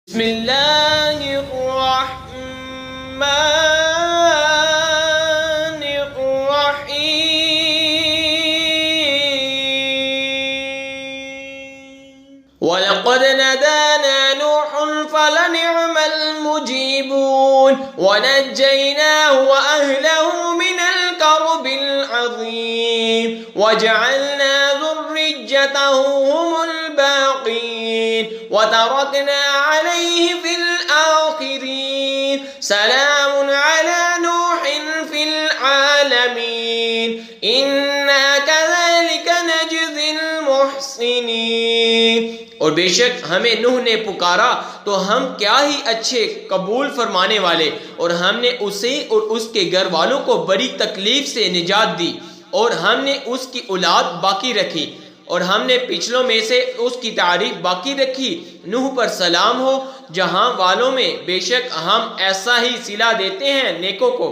بسم اللہ الرحمن الرحیم وَلَقَدْ نَدَانَا نُوحٌ فَلَنِعْمَ الْمُجِيبُونَ وَنَجَّيْنَاهُ وَأَهْلَهُ مِنَ الْكَرْبِ الْعَظِيمِ وَجَعَلْنَا ذُرِّيَّتَهُ هُمُ الْبَاقِينَ وَتَرَكْنَا عَلَيْهِ فِي الْآخِرِينَ سَلَامٌ عَلَى نُوحٍ فِي الْعَالَمِينَ إِنَّا كَذَلِكَ نَجْزِي الْمُحْسِنِينَ اور بے شک ہمیں نوح نے پکارا تو ہم کیا ہی اچھے قبول فرمانے والے، اور ہم نے اسے اور اس کے گھر والوں کو بڑی تکلیف سے نجات دی، اور ہم نے اس کی اولاد باقی رکھی، اور ہم نے پچھلوں میں سے اس کی تعریف باقی رکھی۔ نوح پر سلام ہو، جہاں والوں میں بے شک ہم ایسا ہی صلہ دیتے ہیں نیکوں کو۔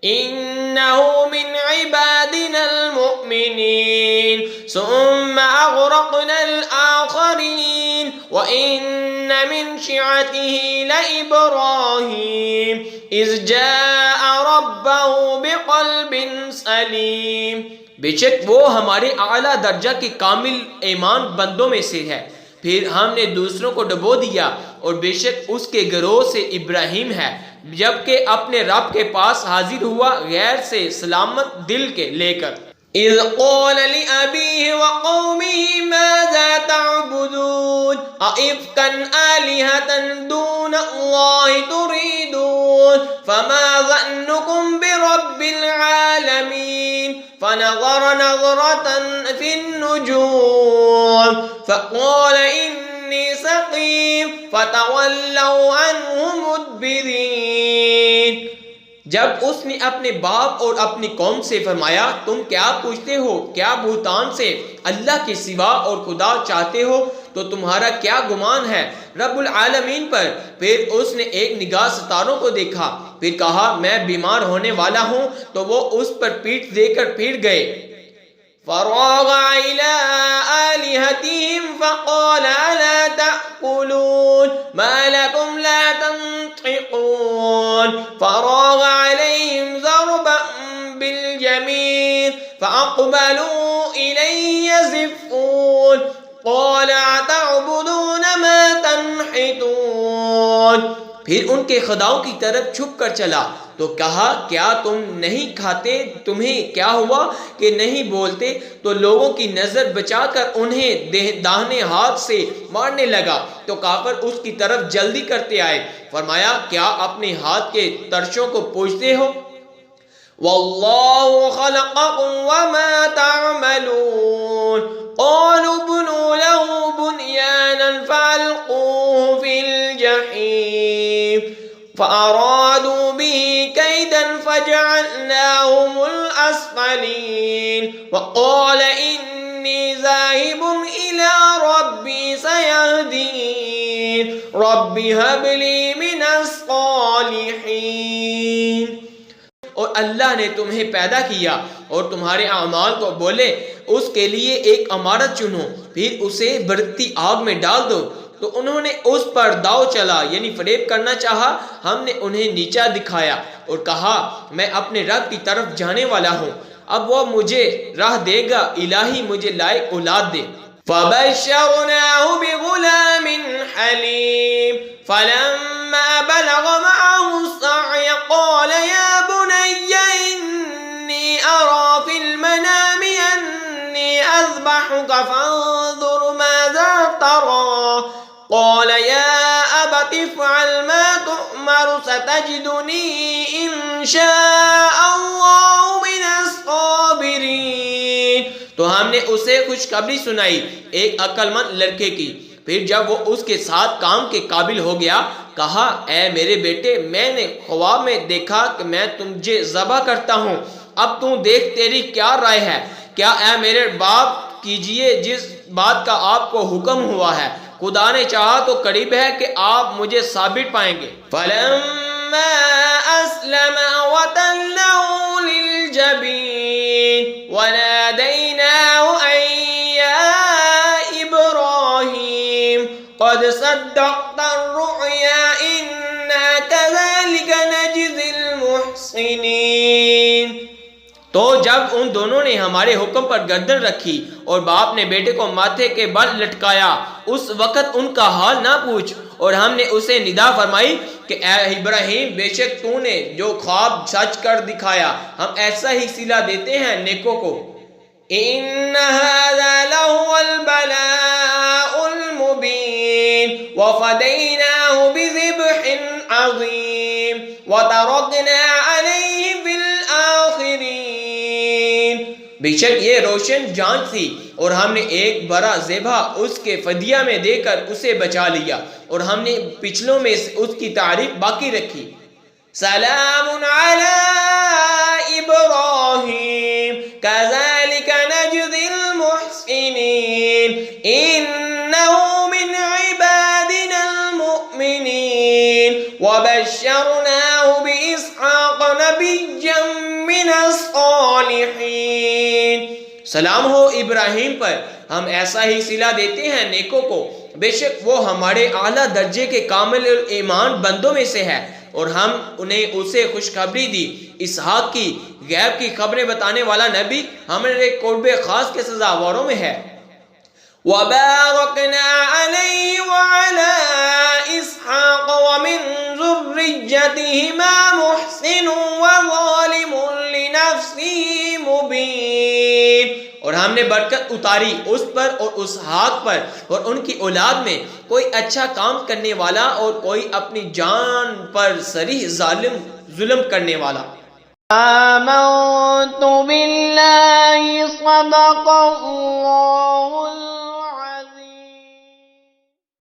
إِنَّهُ مِنْ عِبَادِنَا الْمُؤْمِنِينَ ثُمَّ أَغْرَقْنَا الْآخَرِينَ وَإِنَّ مِنْ شِيعَتِهِ لَإِبْرَاهِيمَ إِذْ جَاءَ رَبَّهُ بِقَلْبٍ سَلِيمٍ بے شک وہ ہمارے اعلیٰ درجہ کے کامل ایمان بندوں میں سے ہے۔ پھر ہم نے دوسروں کو ڈبو دیا، اور بے شک اس کے گروہ سے ابراہیم ہے، جبکہ اپنے رب کے پاس حاضر ہوا غیر سے سلامت دل کے لے کر۔ اِذْ قَالَ لِأَبِيهِ وَقَوْمِهِ مَاذَا تَعْبُدُونَ أَئِفْكًا آلِهَةً دُونَ اللَّهِ تُرِيدُونَ فَمَا ظَنُّكُمْ بِرَبِّ الْعَالَمِينَ فَنَظَرَ نَظْرَةً فِي النُّجُومِ فَقَالَ إِنِّي سَقِيمٌ فَتَوَلَّوْا عَنْهُ مُدْبِرِينَ جب اس نے اپنے باپ اور اپنی قوم سے فرمایا، تم کیا پوچھتے ہو؟ کیا بہتان سے اللہ کے سوا اور خدا چاہتے ہو؟ تو تمہارا کیا گمان ہے رب العالمین پر؟ پھر اس نے ایک نگاہ ستاروں کو دیکھا، پھر کہا میں بیمار ہونے والا ہوں، تو وہ اس پر پیٹھ دے کر پھر گئے۔ فراغ إلى آلهتهم فقال ألا تأكلون ما لكم لا تنطقون فراغ عليهم ضربا باليمين فأقبلوا إليه يزفون قال أتعبدون ما تنحتون پھر ان کے خداؤں کی طرف چھپ کر چلا تو کہا کیا تم نہیں کھاتے؟ تمہیں کیا ہوا کہ نہیں بولتے؟ تو لوگوں کی نظر بچا کر انہیں داہنے ہاتھ سے مارنے لگا، تو کافر اس کی طرف جلدی کرتے آئے۔ فرمایا کیا اپنے ہاتھ کے ترشوں کو پوجتے ہو؟ واللہ خلقکم وما تعملون قالوا ابنوا له بنيانا فألقوه في الجحيم فأرادوا به كيدا فجعلناهم الأسفلين وقال إني ذاهب إلى ربي سيهدين رب هب لي من الصالحين اور اللہ نے تمہیں پیدا کیا اور تمہارے اعمال کو بولے اس کے لیے ایک عمارت چنو، پھر اسے بڑھتی آگ میں ڈال دو۔ تو انہوں نے اس پر داؤ چلا، یعنی فریب کرنا چاہا۔ ہم نے انہیں نیچا دکھایا اور کہا میں اپنے رب کی طرف جانے والا ہوں، اب وہ مجھے راہ دے گا، الہی مجھے لائق اولاد دے۔ فَبَشَّرْنَاهُ بِغُلَامٍ حَلِيمٍ فَلَمَّا بَلَغَ مَعَهُ السَّعْيَ قَالَ يَا بُنَيَّ إِنِّي أَرَى فِي الْمَنَامِ أَنِّي أَذْبَحُكَ فَانظُرْ مَاذَا تَرَىٰ قَالَ يَا أَبَتِ افْعَلْ مَا تُؤْمَرُ سَتَجِدُنِي إِن شَاءَ اللَّهُ مِنَ الصَّابِرِينَ تو ہم نے اسے خوشخبری سنائی ایک عقل مند لڑکے کی۔ پھر جب وہ اس کے ساتھ کام کے قابل ہو گیا، کہا اے میرے بیٹے میں نے خواب میں دیکھا کہ میں تجھے ذبح کرتا ہوں، اب تو دیکھ تیری کیا رائے ہے؟ کیا اے میرے باپ کیجئے جس بات کا آپ کو حکم ہوا ہے، خدا نے چاہا تو قریب ہے کہ آپ مجھے ثابت پائیں گے۔ فَلَمَّا أَسْلَمَا وَتَلَّهُ لِلْجَبِينِ وَنَادَيْنَاهُ أَن يَا إِبْرَاهِيمُ قَدْ صَدَّقْتَ الرؤيا إنا كذلك نجزي المحسنين۔ تو جب ان دونوں نے ہمارے حکم پر گردن رکھی اور باپ نے بیٹے کو ماتھے کے بل لٹکایا، اس وقت ان کا حال نہ پوچھ، اور ہم نے اسے ندا فرمائی کہ اے ابراہیم، بے شک تو نے جو خواب سچ کر دکھایا، ہم ایسا ہی صلہ دیتے ہیں نیکوں کو۔ ان هذا لهو البلاء المبين وفديناه بذبح عظيم وتركنا عليه في الآخرين۔ بے شک یہ روشن جان تھی اور ہم نے ایک بڑا ذبح اس کے فدیہ میں دے کر اسے بچا لیا، اور ہم نے پچھلوں میں اس کی تعریف باقی رکھی۔ سلام علی ابراہیم کذالک نجزی المحسنین انہ من عبادنا المؤمنین وبشرناہ باسحاق نبیا من الصالحین۔ سلام ہو ابراہیم پر، ہم ایسا ہی صلہ دیتے ہیں نیکوں کو، بے شک وہ ہمارے اعلیٰ درجے کے کامل ایمان بندوں میں سے ہے، اور ہم انہیں اسے خوشخبری دی، اسحاق کی غیب کی خبریں بتانے والا نبی ہمارے قرب خاص کے سزاواروں میں ہے۔ وَبَارَكْنَا عَلَيْهِ وَعَلَى إِسْحَاقَ وَمِنْ ذُرِّيَّتِهِمَا مُحْسِنٌ وَظَالِمٌ لِنَفْسِهِ مُبِينٌ۔ اور ہم نے برکت اتاری اس پر اور اسحاق پر اور ان کی اولاد میں، کوئی اچھا کام کرنے والا اور کوئی اپنی جان پر صریح ظلم کرنے والا۔ آمنت باللہ صدق اللہ